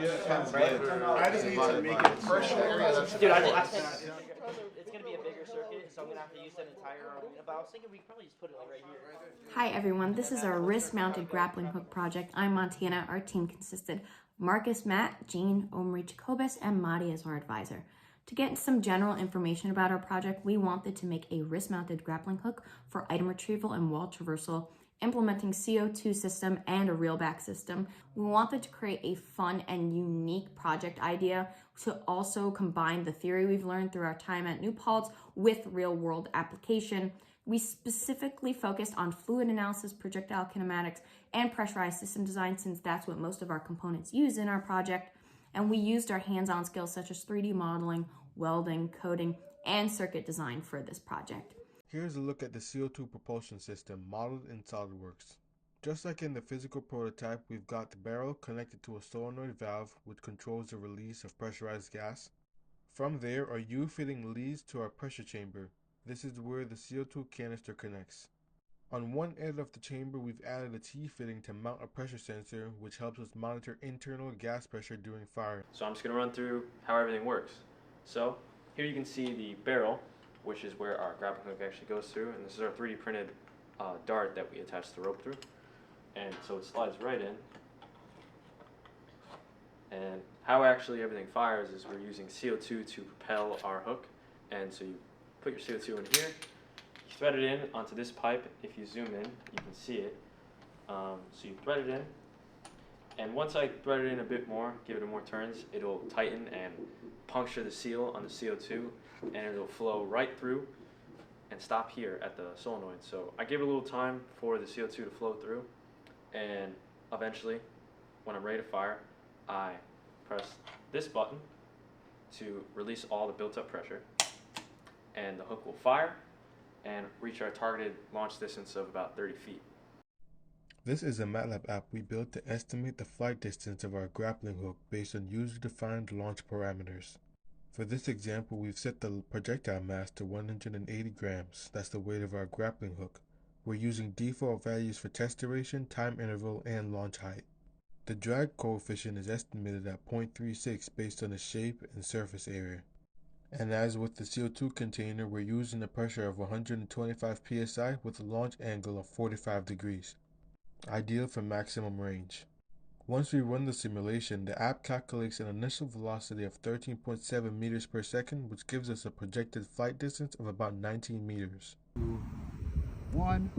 I just need to make it pressure area. Dude, I think it's gonna be a bigger circuit, so I'm gonna have to use that entire arena. But I was thinking we could probably just put it like right here. Hi everyone, this is our wrist-mounted grappling hook project. I'm Montana. Our team consisted of Marcus, Matt, Jean, Omri, Jacobus, and Mahdi as our advisor. To get some general information about our project, we wanted to make a wrist-mounted grappling hook for item retrieval and wall traversal, implementing CO2 system and a reel back system. We wanted to create a fun and unique project idea to also combine the theory we've learned through our time at New Paltz with real-world application. We specifically focused on fluid analysis, projectile kinematics, and pressurized system design, since that's what most of our components use in our project. And we used our hands-on skills such as 3D modeling, welding, coding, and circuit design for this project. Here's a look at the CO2 propulsion system modeled in SolidWorks. Just like in the physical prototype, we've got the barrel connected to a solenoid valve which controls the release of pressurized gas. From there, our U-fitting leads to our pressure chamber. This is where the CO2 canister connects. On one end of the chamber, we've added a T-fitting to mount a pressure sensor, which helps us monitor internal gas pressure during fire. So I'm just going to run through how everything works. So here you can see the barrel, which is where our grappling hook actually goes through, and this is our 3D printed dart that we attach the rope through. And so it slides right in. And how actually everything fires is we're using CO2 to propel our hook. And so you put your CO2 in here, you thread it in onto this pipe. If you zoom in, you can see it. So you thread it in, and once I thread it in a bit more, give it more turns, it'll tighten and puncture the seal on the CO2, and it'll flow right through and stop here at the solenoid. So I give it a little time for the CO2 to flow through, and eventually, when I'm ready to fire, I press this button to release all the built up pressure, and the hook will fire and reach our targeted launch distance of about 30 feet. This is a MATLAB app we built to estimate the flight distance of our grappling hook based on user-defined launch parameters. For this example, we've set the projectile mass to 180 grams. That's the weight of our grappling hook. We're using default values for test duration, time interval, and launch height. The drag coefficient is estimated at 0.36 based on the shape and surface area. And as with the CO2 container, we're using a pressure of 125 psi with a launch angle of 45 degrees. Ideal for maximum range. Once we run the simulation, the app calculates an initial velocity of 13.7 meters per second, which gives us a projected flight distance of about 19 meters. 2, 1.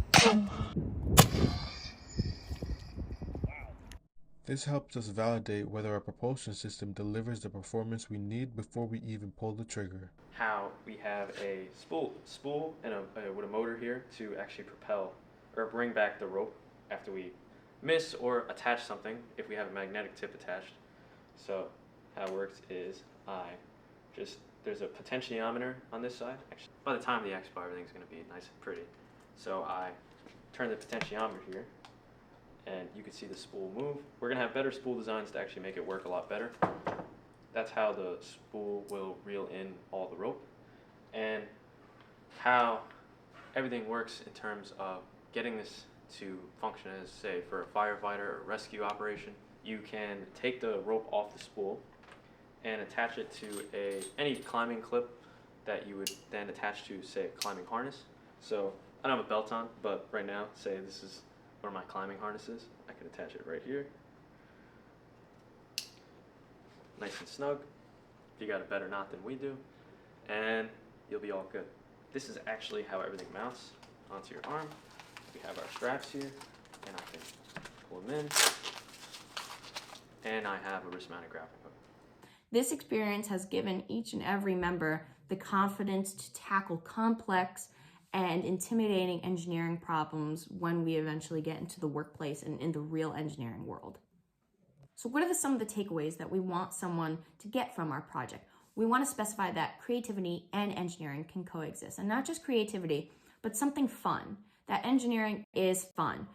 This helps us validate whether our propulsion system delivers the performance we need before we even pull the trigger. How we have a spool and with a motor here to actually propel or bring back the rope after we miss or attach something if we have a magnetic tip attached. So how it works is there's a potentiometer on this side. Actually, by the time of the EXPO, everything's going to be nice and pretty. So I turn the potentiometer here, and you can see the spool move. We're going to have better spool designs to actually make it work a lot better. That's how the spool will reel in all the rope. And how everything works in terms of getting this to function as, say, for a firefighter or rescue operation. You can take the rope off the spool and attach it to any climbing clip that you would then attach to, say, a climbing harness. So I don't have a belt on, but right now, say this is one of my climbing harnesses. I can attach it right here. Nice and snug. If you got a better knot than we do, and you'll be all good. This is actually how everything mounts onto your arm. We have our straps here, and I can pull them in, and I have a wrist-mounted grappling hook. This experience has given each and every member the confidence to tackle complex and intimidating engineering problems when we eventually get into the workplace and in the real engineering world. So what are some of the takeaways that we want someone to get from our project? We want to specify that creativity and engineering can coexist, and not just creativity, but something fun. That engineering is fun.